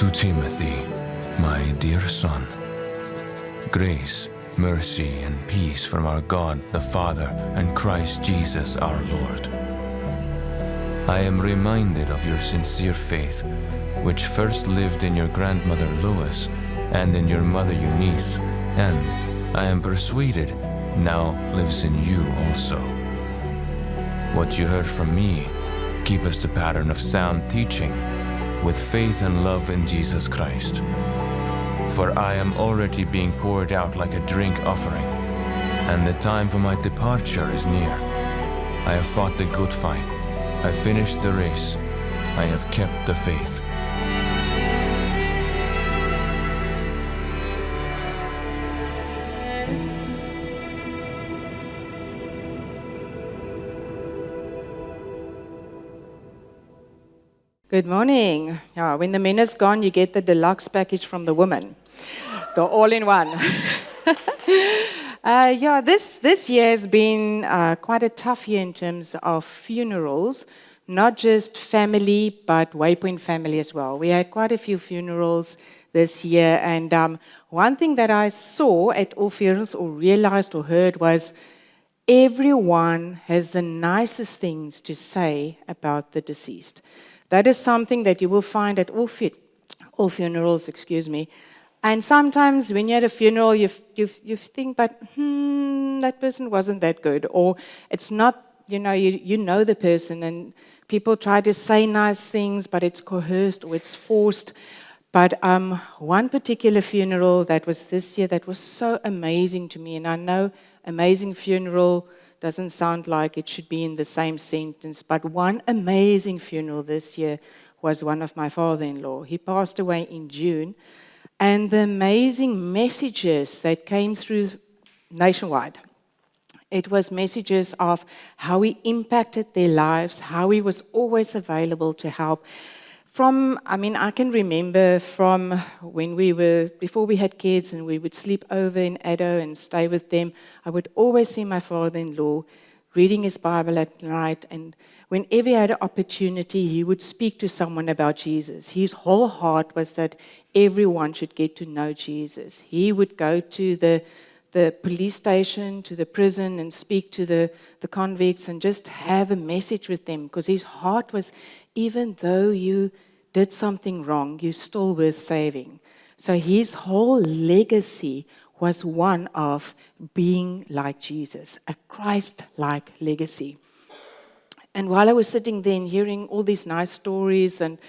To Timothy, my dear son, grace, mercy, and peace from our God the Father and Christ Jesus our Lord. I am reminded of your sincere faith, which first lived in your grandmother Lois and in your mother Eunice, and I am persuaded now lives in you also. What you heard from me, keep as the pattern of sound teaching, with faith and love in Jesus Christ. For I am already being poured out like a drink offering, and the time for my departure is near. I have fought the good fight. I finished the race. I have kept the faith. Good morning. Yeah, when the men is gone, you get the deluxe package from the woman, the all-in-one. This year has been quite a tough year in terms of funerals, not just family, but Waypoint family as well. We had quite a few funerals this year, and one thing that I saw at all funerals or realized or heard was everyone has the nicest things to say about the deceased. That is something that you will find at all funerals, And sometimes when you're at a funeral, you think, but that person wasn't that good. Or it's not, you know the person, and people try to say nice things, but it's coerced or it's forced. But one particular funeral that was this year that was so amazing to me, and I know amazing funeral doesn't sound like it should be in the same sentence, but one amazing funeral this year was one of my father-in-law. He passed away in June, and the amazing messages that came through nationwide. It was messages of how he impacted their lives, how he was always available to help. I can remember from when before we had kids and we would sleep over in Addo and stay with them, I would always see my father-in-law reading his Bible at night, and whenever he had an opportunity, he would speak to someone about Jesus. His whole heart was that everyone should get to know Jesus. He would go to the police station, to the prison, and speak to the convicts and just have a message with them, because his heart was, even though you did something wrong, you're still worth saving. So his whole legacy was one of being like Jesus, a Christ-like legacy. And while I was sitting there and hearing all these nice stories, and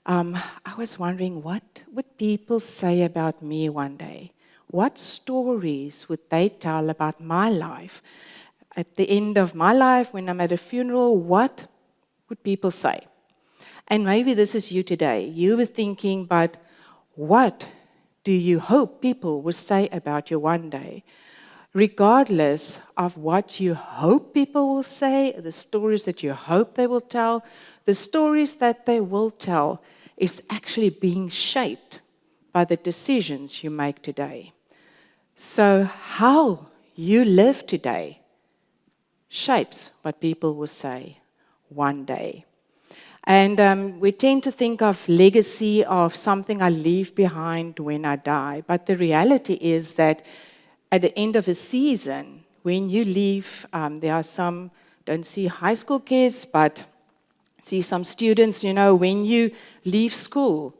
I was wondering, what would people say about me one day? What stories would they tell about my life? At the end of my life, when I'm at a funeral, what would people say? And maybe this is you today. You were thinking, but what do you hope people will say about you one day? Regardless of what you hope people will say, the stories that you hope they will tell, the stories that they will tell is actually being shaped by the decisions you make today. So how you live today shapes what people will say one day. And we tend to think of legacy of something I leave behind when I die. But the reality is that at the end of a season, when you leave, there are some, don't see high school kids, but see some students, when you leave school,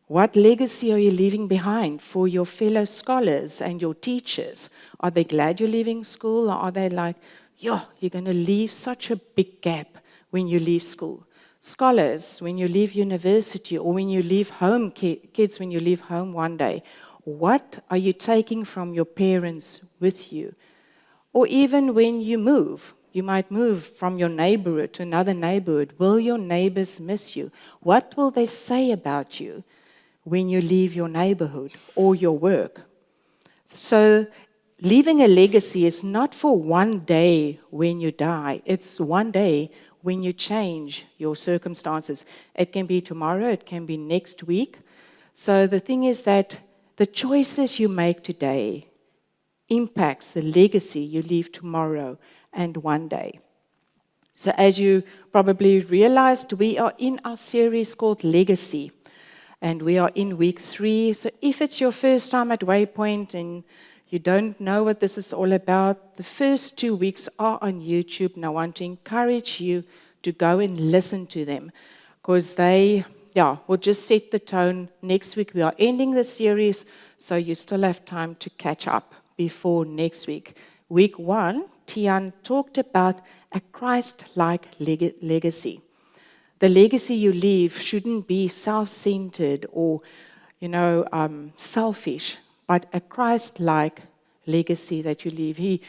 what legacy are you leaving behind for your fellow scholars and your teachers? Are they glad you're leaving school, or are they like, you're going to leave such a big gap when you leave school? Scholars, when you leave university, or when you leave home, kids, when you leave home one day, what are you taking from your parents with you? Or even when you move, you might move from your neighborhood to another neighborhood. Will your neighbors miss you? What will they say about you when you leave your neighborhood or your work? So leaving a legacy is not for one day when you die. It's one day when you change your circumstances. It can be tomorrow, it can be next week. So the thing is that the choices you make today impacts the legacy you leave tomorrow and one day. So as you probably realized, we are in our series called Legacy. And we are in week 3. So if it's your first time at Waypoint and you don't know what this is all about, the first 2 weeks are on YouTube. And I want to encourage you to go and listen to them, because they will just set the tone. Next week we are ending the series, so you still have time to catch up before next week. Week 1, Tian talked about a Christ-like legacy. The legacy you leave shouldn't be self-centered or, selfish, but a Christ-like legacy that you leave. He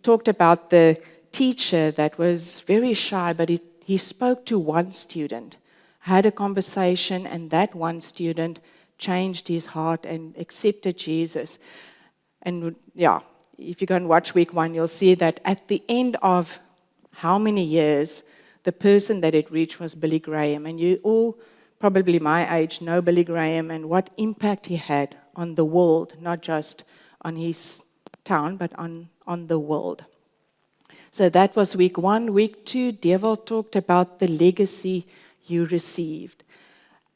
talked about the teacher that was very shy, but he spoke to one student, had a conversation, and that one student changed his heart and accepted Jesus. And if you go and watch week 1, you'll see that at the end of how many years, the person that it reached was Billy Graham. And you all, probably my age, know Billy Graham and what impact he had on the world, not just on his town, but on the world. So that was week 1. Week 2, Devil talked about the legacy you received.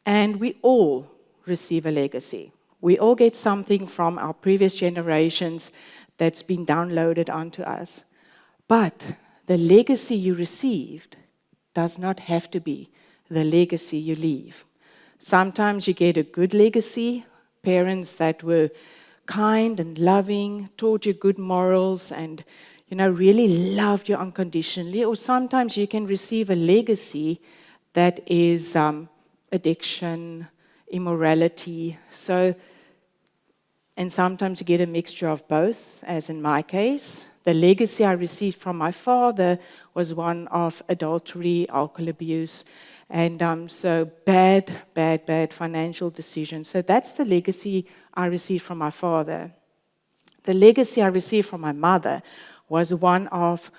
And we all receive a legacy. We all get something from our previous generations that's been downloaded onto us. But the legacy you received does not have to be the legacy you leave. Sometimes you get a good legacy, parents that were kind and loving, taught you good morals, and really loved you unconditionally. Or sometimes you can receive a legacy that is addiction, immorality. And sometimes you get a mixture of both, as in my case. The legacy I received from my father was one of adultery, alcohol abuse, and so bad financial decisions. So that's the legacy I received from my father. The legacy I received from my mother was one of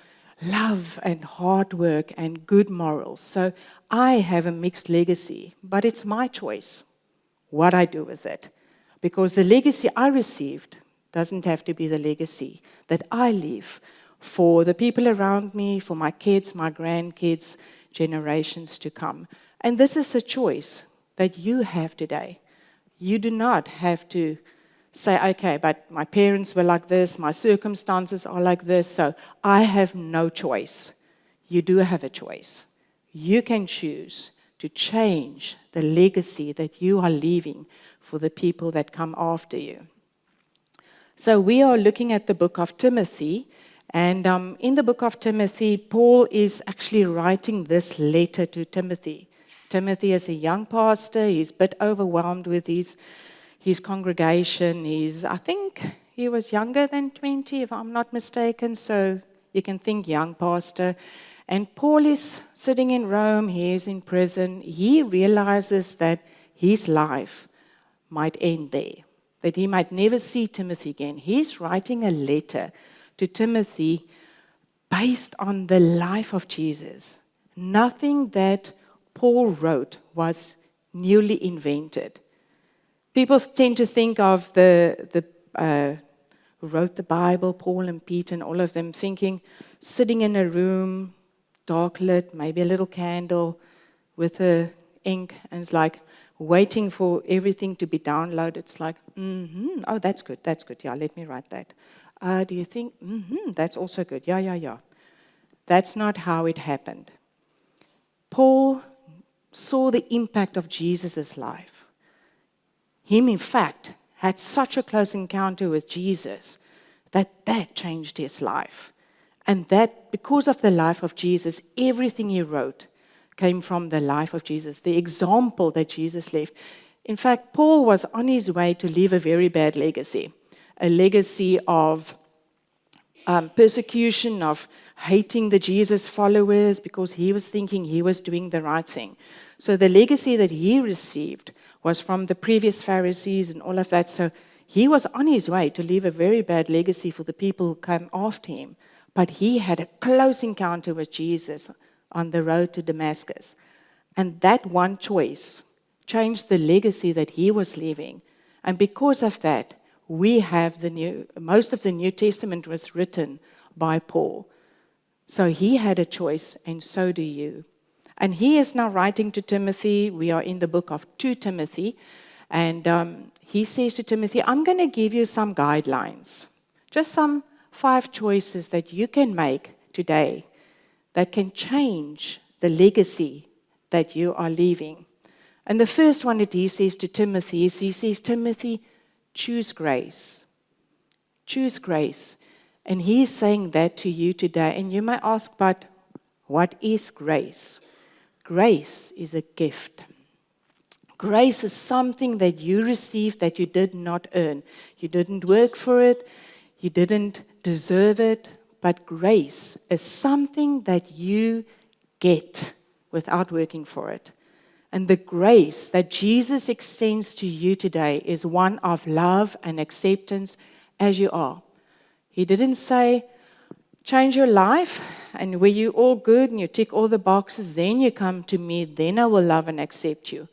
love and hard work and good morals. So I have a mixed legacy, but it's my choice what I do with it. Because the legacy I received doesn't have to be the legacy that I leave for the people around me, for my kids, my grandkids, generations to come. And this is a choice that you have today. You do not have to say, okay, but my parents were like this, my circumstances are like this, so I have no choice. You do have a choice. You can choose to change the legacy that you are leaving for the people that come after you. So we are looking at the book of Timothy, and in the book of Timothy, Paul is actually writing this letter to Timothy. Timothy is a young pastor. He's a bit overwhelmed with his congregation. I think he was younger than 20, if I'm not mistaken, so you can think young pastor. And Paul is sitting in Rome. He is in prison. He realizes that his life might end there, that he might never see Timothy again. He's writing a letter to Timothy based on the life of Jesus. Nothing that Paul wrote was newly invented. People tend to think of who wrote the Bible, Paul and Peter and all of them, thinking sitting in a room, dark lit, maybe a little candle with a ink, and it's like waiting for everything to be downloaded. It's like, oh, that's good, yeah, let me write that. Do you think, that's also good, yeah. That's not how it happened. Paul saw the impact of Jesus' life. Him, in fact, had such a close encounter with Jesus that changed his life. And that, because of the life of Jesus, everything he wrote came from the life of Jesus, the example that Jesus left. In fact, Paul was on his way to leave a very bad legacy, a legacy of persecution, of hating the Jesus followers because he was thinking he was doing the right thing. So the legacy that he received was from the previous Pharisees and all of that. So he was on his way to leave a very bad legacy for the people who came after him. But he had a close encounter with Jesus on the road to Damascus. And that one choice changed the legacy that he was leaving. And because of that, we have most of the New Testament was written by Paul. So he had a choice, and so do you. And he is now writing to Timothy. We are in the book of 2 Timothy. And he says to Timothy, I'm going to give you some guidelines, just some 5 choices that you can make today that can change the legacy that you are leaving. And the first one that he says to Timothy is, he says, Timothy, choose grace. Choose grace. And he's saying that to you today. And you may ask, but what is grace? Grace is a gift. Grace is something that you received that you did not earn. You didn't work for it. You didn't deserve it. But grace is something that you get without working for it. And the grace that Jesus extends to you today is one of love and acceptance as you are. He didn't say, change your life, and where you're all good and you tick all the boxes, then you come to me, then I will love and accept you.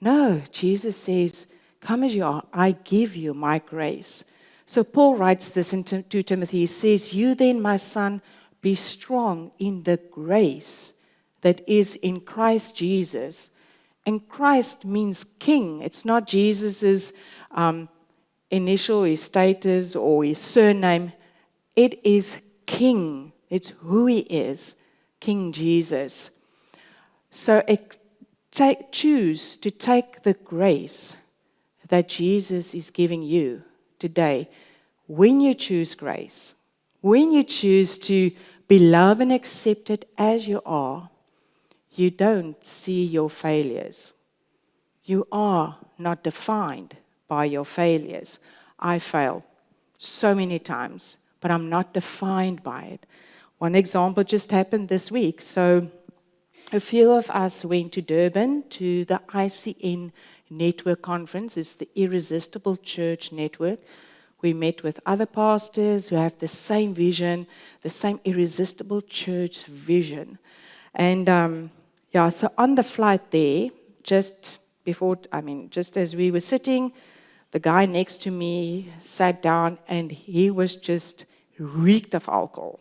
No, Jesus says, come as you are, I give you my grace. So Paul writes this to Timothy. He says, you then, my son, be strong in the grace that is in Christ Jesus. And Christ means king. It's not Jesus' initial, his status, or his surname. It is king. It's who he is, King Jesus. So choose to take the grace that Jesus is giving you today. When you choose grace, when you choose to be loved and accepted as you are, you don't see your failures. You are not defined by your failures. I fail so many times, but I'm not defined by it. One example just happened this week. So a few of us went to Durban to the ICN Network Conference. It's the Irresistible Church Network. We met with other pastors who have the same vision, the same Irresistible Church vision. And so on the flight there, just as we were sitting, the guy next to me sat down and he was just reeked of alcohol.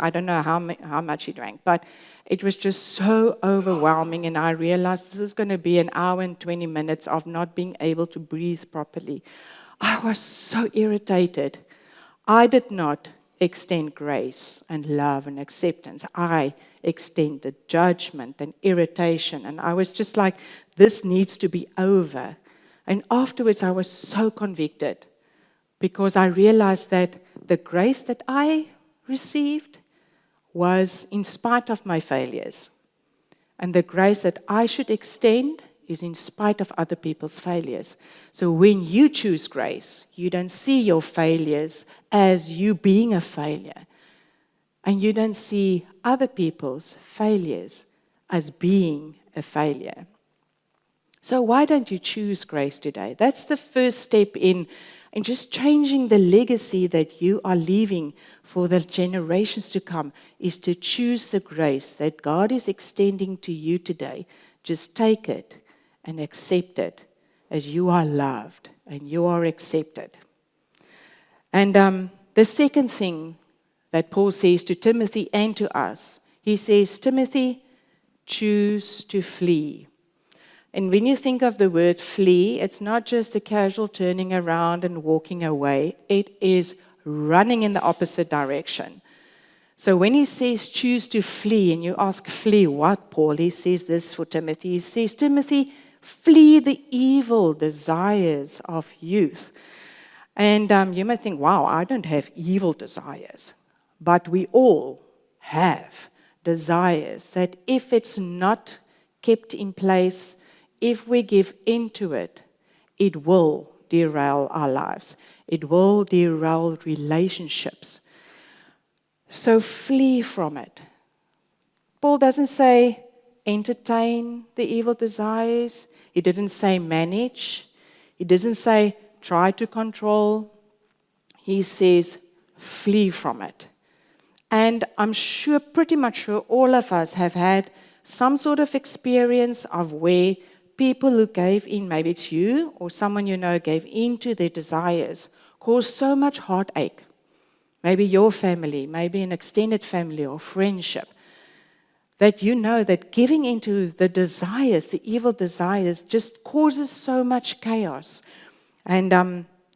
I don't know how much he drank, but it was just so overwhelming, and I realized this is going to be an hour and 20 minutes of not being able to breathe properly. I was so irritated. I did not extend grace and love and acceptance. I extended judgment and irritation, and I was just like, this needs to be over. And afterwards, I was so convicted because I realized that the grace that I received was in spite of my failures. And the grace that I should extend is in spite of other people's failures. So when you choose grace, you don't see your failures as you being a failure. And you don't see other people's failures as being a failure. So why don't you choose grace today? That's the first step in just changing the legacy that you are leaving for the generations to come, is to choose the grace that God is extending to you today. Just take it and accept it as you are loved and you are accepted. And the second thing that Paul says to Timothy and to us, he says, Timothy, choose to flee. And when you think of the word flee, it's not just a casual turning around and walking away. It is running in the opposite direction. So when he says choose to flee, and you ask, flee what, Paul? He says this for Timothy. He says, Timothy, flee the evil desires of youth. And you may think, wow, I don't have evil desires. But we all have desires that if it's not kept in place, if we give into it, it will derail our lives. It will derail relationships. So flee from it. Paul doesn't say entertain the evil desires. He didn't say manage. He doesn't say try to control. He says flee from it. And I'm sure, pretty much sure, all of us have had some sort of experience of where people who gave in, maybe it's you or someone you know gave in to their desires, caused so much heartache. Maybe your family, maybe an extended family or friendship. that you know that giving into the desires, the evil desires, just causes so much chaos. And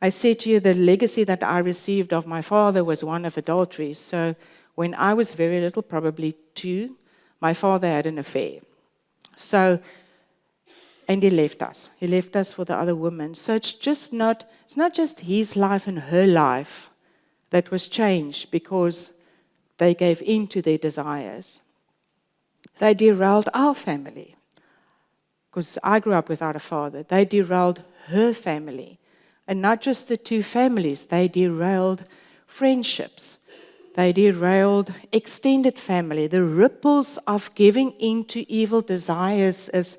I said to you, the legacy that I received of my father was one of adultery. So when I was very little, probably 2, my father had an affair. So, and he left us. He left us for the other woman. So it's not just his life and her life that was changed because they gave in to their desires. They derailed our family. Because I grew up without a father. They derailed her family. And not just the 2 families, they derailed friendships. They derailed extended family. The ripples of giving into evil desires is,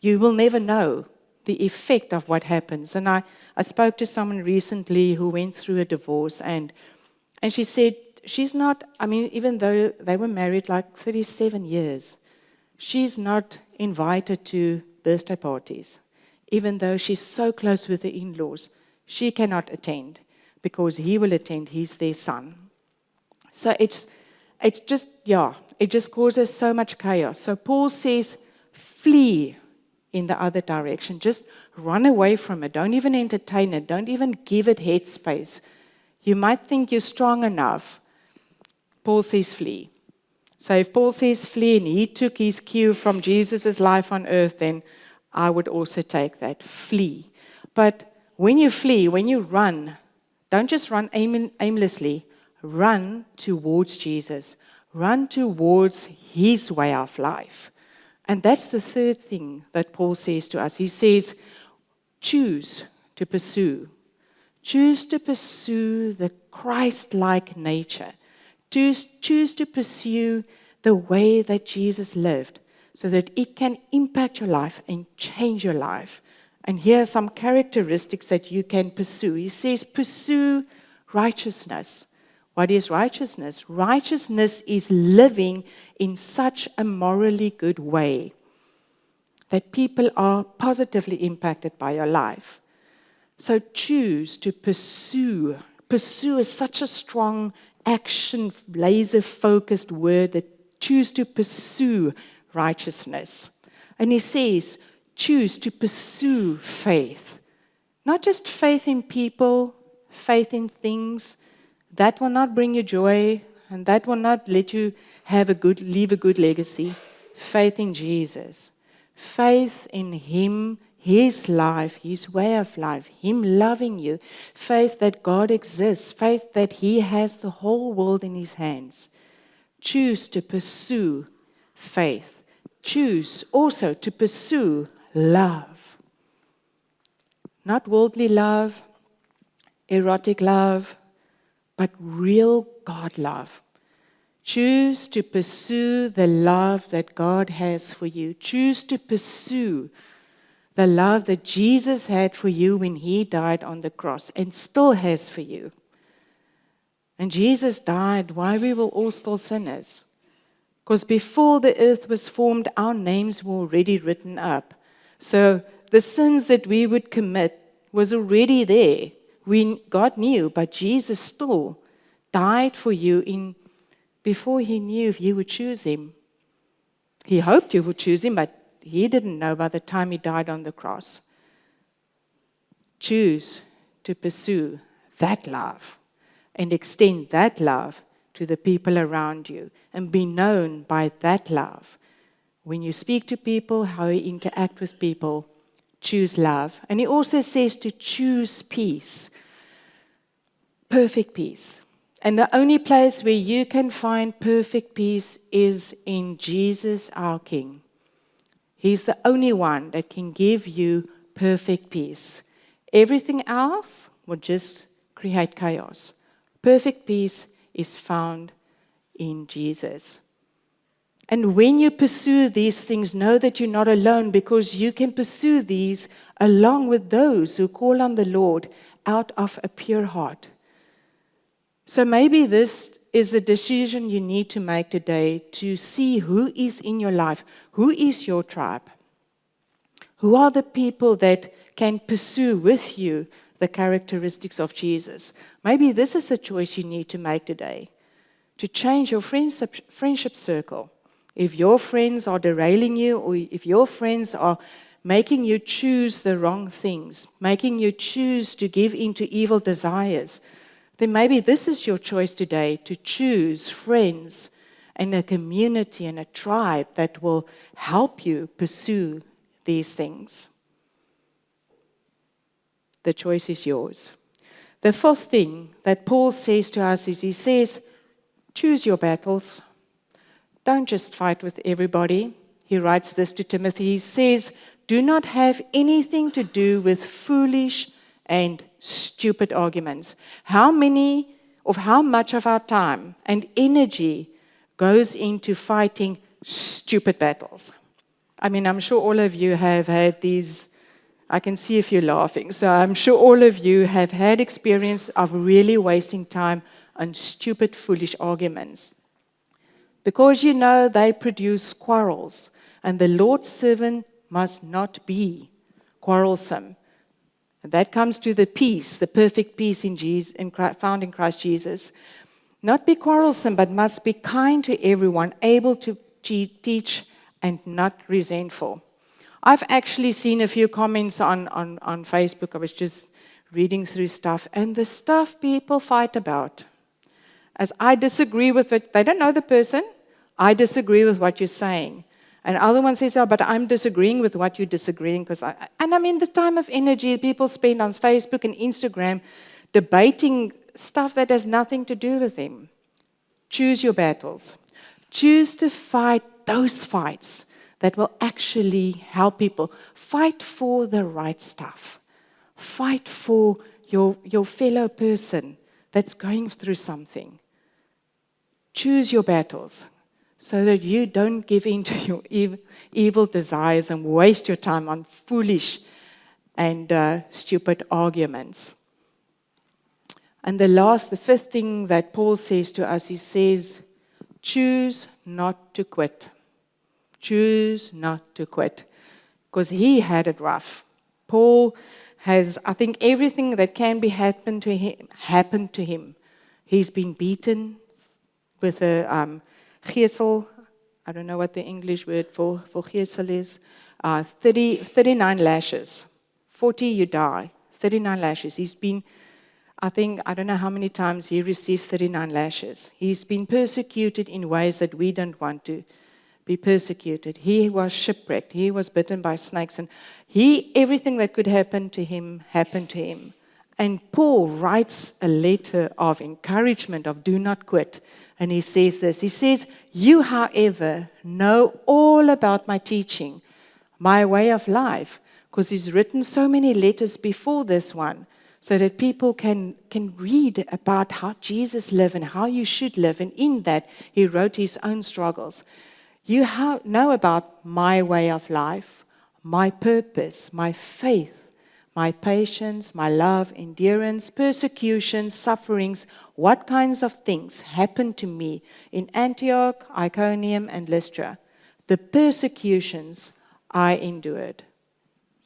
you will never know the effect of what happens. And I spoke to someone recently who went through a divorce, and she said, she's not, even though they were married like 37 years, she's not invited to birthday parties. Even though she's so close with the in-laws, she cannot attend because he will attend, he's their son. So it just causes so much chaos. So Paul says, flee in the other direction. Just run away from it. Don't even entertain it. Don't even give it headspace. You might think you're strong enough. Paul says flee. So if Paul says flee and he took his cue from Jesus' life on earth, then I would also take that, flee. But when you flee, when you run, don't just run aimlessly. Run towards Jesus. Run towards his way of life. And that's the third thing that Paul says to us. He says, choose to pursue. Choose to pursue the Christ-like nature. Choose to pursue the way that Jesus lived, so that it can impact your life and change your life. And here are some characteristics that you can pursue. He says, pursue righteousness. What is righteousness? Righteousness is living in such a morally good way that people are positively impacted by your life. So choose to pursue. Pursue is such a strong action, laser-focused word, that choose to pursue righteousness. And he says, choose to pursue faith. Not just faith in people, faith in things. That will not bring you joy, and that will not let you leave a good legacy. Faith in Jesus. Faith in him, his life, his way of life, him loving you. Faith that God exists. Faith that he has the whole world in his hands. Choose to pursue faith. Choose also to pursue love. Not worldly love, erotic love, but real God love. Choose to pursue the love that God has for you. Choose to pursue the love that Jesus had for you when he died on the cross and still has for you. And Jesus died while we were all still sinners. Because before the earth was formed, our names were already written up. So the sins that we would commit was already there. God knew, but Jesus still died for you before he knew if you would choose him. He hoped you would choose him, but he didn't know by the time he died on the cross. Choose to pursue that love and extend that love to the people around you and be known by that love. When you speak to people, how you interact with people, choose love. And he also says to choose peace, perfect peace. And the only place where you can find perfect peace is in Jesus, our King. He's the only one that can give you perfect peace. Everything else will just create chaos. Perfect peace is found in Jesus. And when you pursue these things, know that you're not alone, because you can pursue these along with those who call on the Lord out of a pure heart. So maybe this is a decision you need to make today to see who is in your life, who is your tribe, who are the people that can pursue with you the characteristics of Jesus. Maybe this is a choice you need to make today, to change your friendship circle. if your friends are derailing you, or if your friends are making you choose the wrong things, making you choose to give into evil desires, then maybe this is your choice today, to choose friends and a community and a tribe that will help you pursue these things. The choice is yours. The fourth thing that Paul says to us is he says, choose your battles. Don't just fight with everybody. He writes this to Timothy. He says, do not have anything to do with foolish and stupid arguments. How much of our time and energy goes into fighting stupid battles? I mean, I'm sure all of you have had these. I can see if you're laughing. So I'm sure all of you have had experience of really wasting time on stupid, foolish arguments. Because you know they produce quarrels, and the Lord's servant must not be quarrelsome. And that comes to the peace, the perfect peace found in Christ Jesus. Not be quarrelsome, but must be kind to everyone, able to teach and not resentful. I've actually seen a few comments on Facebook. I was just reading through stuff, and the stuff people fight about. As I disagree with it, they don't know the person. I disagree with what you're saying. And other one says, but I'm disagreeing with what you're disagreeing. The time of energy people spend on Facebook and Instagram debating stuff that has nothing to do with them. Choose your battles. Choose to fight those fights that will actually help people. Fight for the right stuff. Fight for your fellow person that's going through something. Choose your battles so that you don't give in to your evil desires and waste your time on foolish and stupid arguments. And the fifth thing that Paul says to us, he says, choose not to quit. Choose not to quit. Because he had it rough. Paul has, I think, everything that can be happened to him. He's been beaten with a gesel. I don't know what the English word for gesel is. 39 lashes. 40 you die. 39 lashes. He's been, I don't know how many times he received 39 lashes. He's been persecuted in ways that we don't want to be persecuted. He was shipwrecked. He was bitten by snakes. And everything that could happen to him happened to him. And Paul writes a letter of encouragement of do not quit. And he says this. He says, you, however, know all about my teaching, my way of life. Because he's written so many letters before this one, so that people can read about how Jesus lived and how you should live. And in that, he wrote his own struggles. You know about my way of life, my purpose, my faith, my patience, my love, endurance, persecution, sufferings, what kinds of things happened to me in Antioch, Iconium, and Lystra. The persecutions I endured.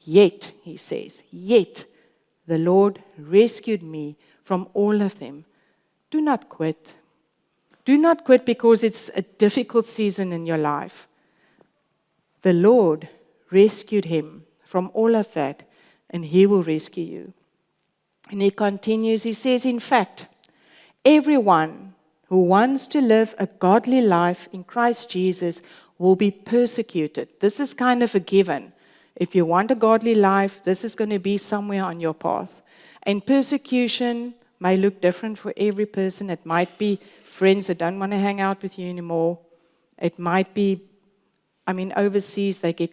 Yet, he says, yet the Lord rescued me from all of them. Do not quit. Do not quit because it's a difficult season in your life. The Lord rescued him from all of that, and he will rescue you. And he continues, he says, in fact, everyone who wants to live a godly life in Christ Jesus will be persecuted. This is kind of a given. If you want a godly life, this is going to be somewhere on your path. And persecution may look different for every person. It might be friends that don't want to hang out with you anymore. It might be, overseas they get,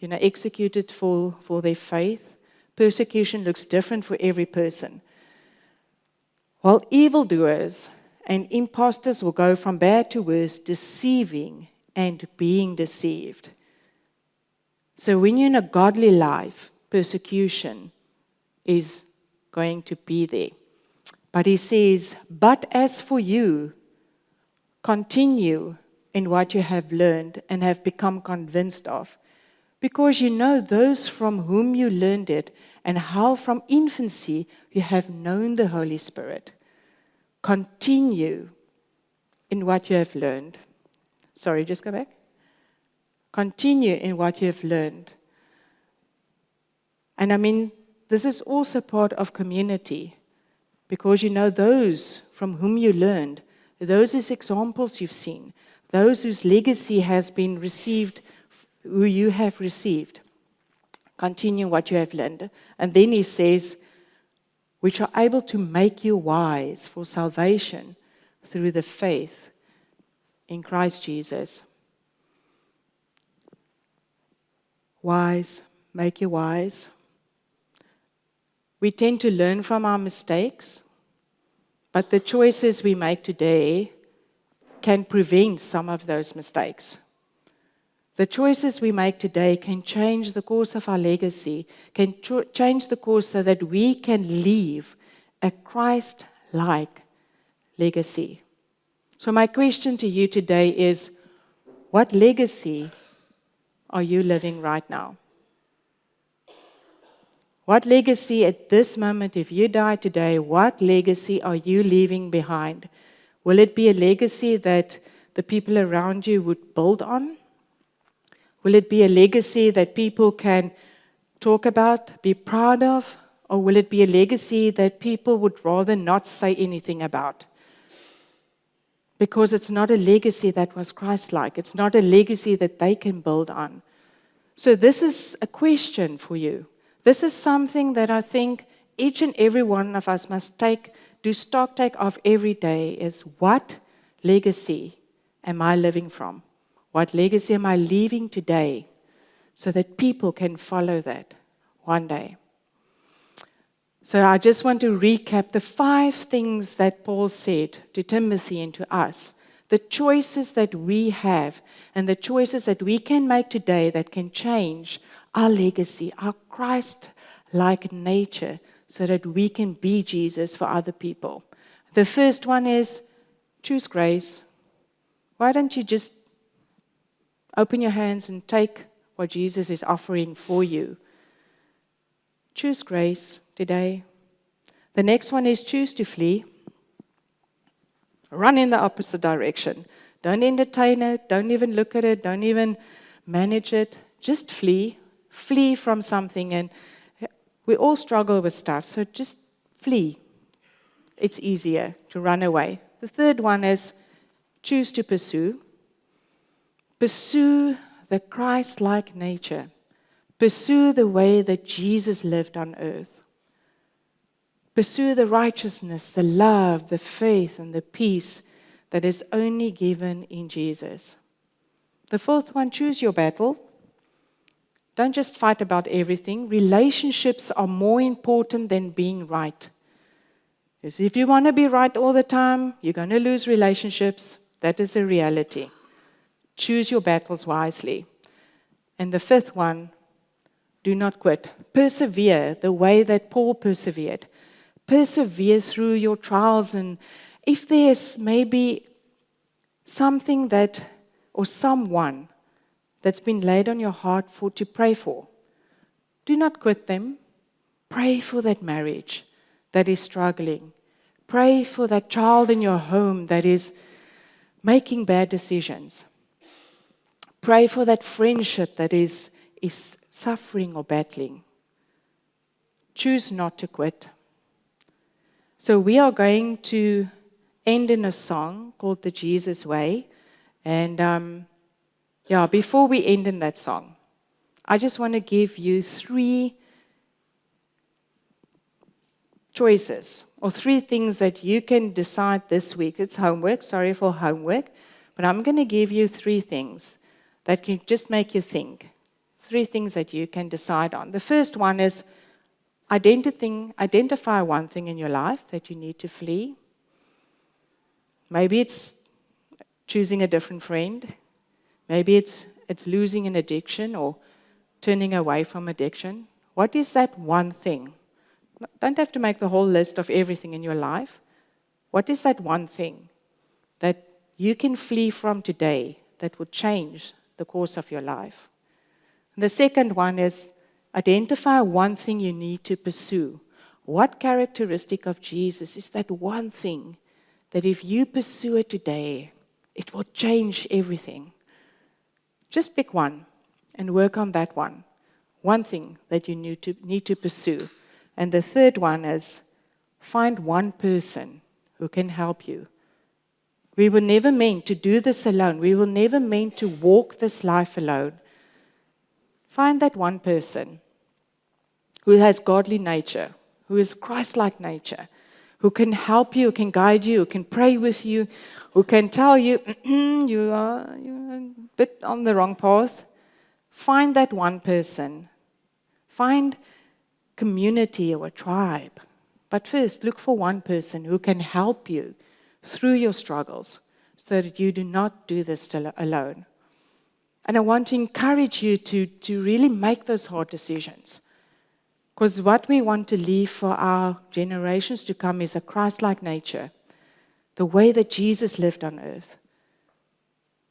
executed for their faith. Persecution looks different for every person. While evildoers and impostors will go from bad to worse, deceiving and being deceived. So when you're in a godly life, persecution is going to be there. But he says, but as for you, continue in what you have learned and have become convinced of, because you know those from whom you learned it, and how from infancy you have known the Holy Spirit. Continue in what you have learned. Sorry, just go back. Continue in what you have learned. And I mean, this is also part of community, because you know those from whom you learned, those whose examples you've seen, those whose legacy has been received, who you have received. Continue what you have learned. And then he says, which are able to make you wise for salvation through the faith in Christ Jesus. Wise, make you wise. We tend to learn from our mistakes, but the choices we make today can prevent some of those mistakes. The choices we make today can change the course of our legacy, can change the course so that we can leave a Christ-like legacy. So my question to you today is, what legacy are you living right now? What legacy at this moment, if you die today, what legacy are you leaving behind? Will it be a legacy that the people around you would build on? Will it be a legacy that people can talk about, be proud of? Or will it be a legacy that people would rather not say anything about? Because it's not a legacy that was Christ-like. It's not a legacy that they can build on. So this is a question for you. This is something that I think each and every one of us must do stock take of every day, is what legacy am I living from? What legacy am I leaving today so that people can follow that one day? So I just want to recap the 5 things that Paul said to Timothy and to us. The choices that we have and the choices that we can make today that can change our legacy, our Christ-like nature, so that we can be Jesus for other people. The first one is choose grace. Why don't you just open your hands and take what Jesus is offering for you? Choose grace today. The next one is choose to flee. Run in the opposite direction. Don't entertain it. Don't even look at it. Don't even manage it. Just flee. Flee from something. And we all struggle with stuff, so just flee. It's easier to run away. The third one is choose to pursue. Pursue the Christ-like nature. Pursue the way that Jesus lived on earth. Pursue the righteousness, the love, the faith, and the peace that is only given in Jesus. The fourth one, choose your battle. Don't just fight about everything. Relationships are more important than being right. Because if you want to be right all the time, you're going to lose relationships. That is a reality. Choose your battles wisely. And the fifth one, do not quit. Persevere the way that Paul persevered. Persevere through your trials. And if there's maybe something that, or someone that's been laid on your heart to pray for, do not quit them. Pray for that marriage that is struggling. Pray for that child in your home that is making bad decisions. Pray for that friendship that is suffering or battling. Choose not to quit. So we are going to end in a song called The Jesus Way. And before we end in that song, I just want to give you 3 choices or 3 things that you can decide this week. It's homework. Sorry for homework. But I'm going to give you 3 things that can just make you think. 3 things that you can decide on. The first one is identify one thing in your life that you need to flee. Maybe it's choosing a different friend. Maybe it's losing an addiction or turning away from addiction. What is that one thing? Don't have to make the whole list of everything in your life. What is that one thing that you can flee from today that will change the course of your life? And the second one is identify one thing you need to pursue. What characteristic of Jesus is that one thing that if you pursue it today, it will change everything? Just pick one and work on that one. One thing that you need to pursue. And the third one is find one person who can help you. We were never meant to do this alone. We were never meant to walk this life alone. Find that one person who has godly nature, who is Christ-like nature, who can help you, who can guide you, who can pray with you, who can tell you, you're a bit on the wrong path. Find that one person. Find community or a tribe. But first, look for one person who can help you through your struggles so that you do not do this alone. And I want to encourage you to really make those hard decisions. Because what we want to leave for our generations to come is a Christ-like nature, the way that Jesus lived on earth,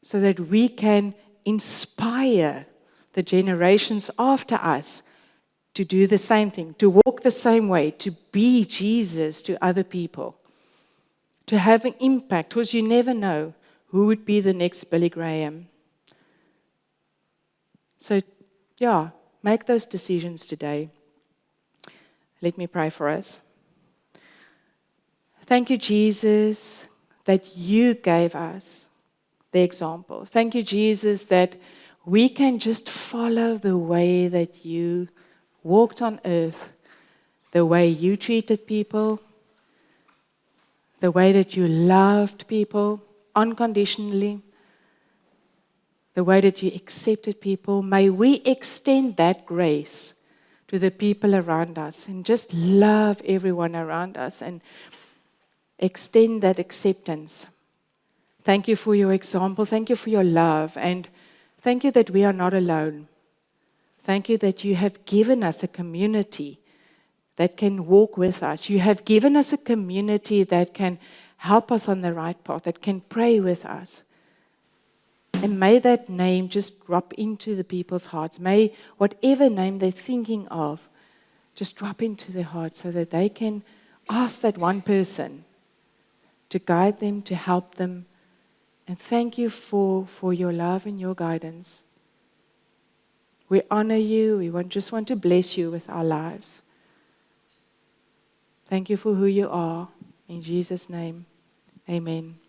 so that we can inspire the generations after us to do the same thing, to walk the same way, to be Jesus to other people, to have an impact, because you never know who would be the next Billy Graham. So, make those decisions today. Let me pray for us. Thank you, Jesus, that you gave us the example. Thank you, Jesus, that we can just follow the way that you walked on earth, the way you treated people, the way that you loved people unconditionally, the way that you accepted people. May we extend that grace to the people around us and just love everyone around us and extend that acceptance. Thank you for your example. Thank you for your love. And thank you that we are not alone. Thank you that you have given us a community that can walk with us. You have given us a community that can help us on the right path, that can pray with us. And may that name just drop into the people's hearts. May whatever name they're thinking of just drop into their hearts so that they can ask that one person to guide them, to help them. And thank you for your love and your guidance. We honor you. We just want to bless you with our lives. Thank you for who you are. In Jesus' name, amen.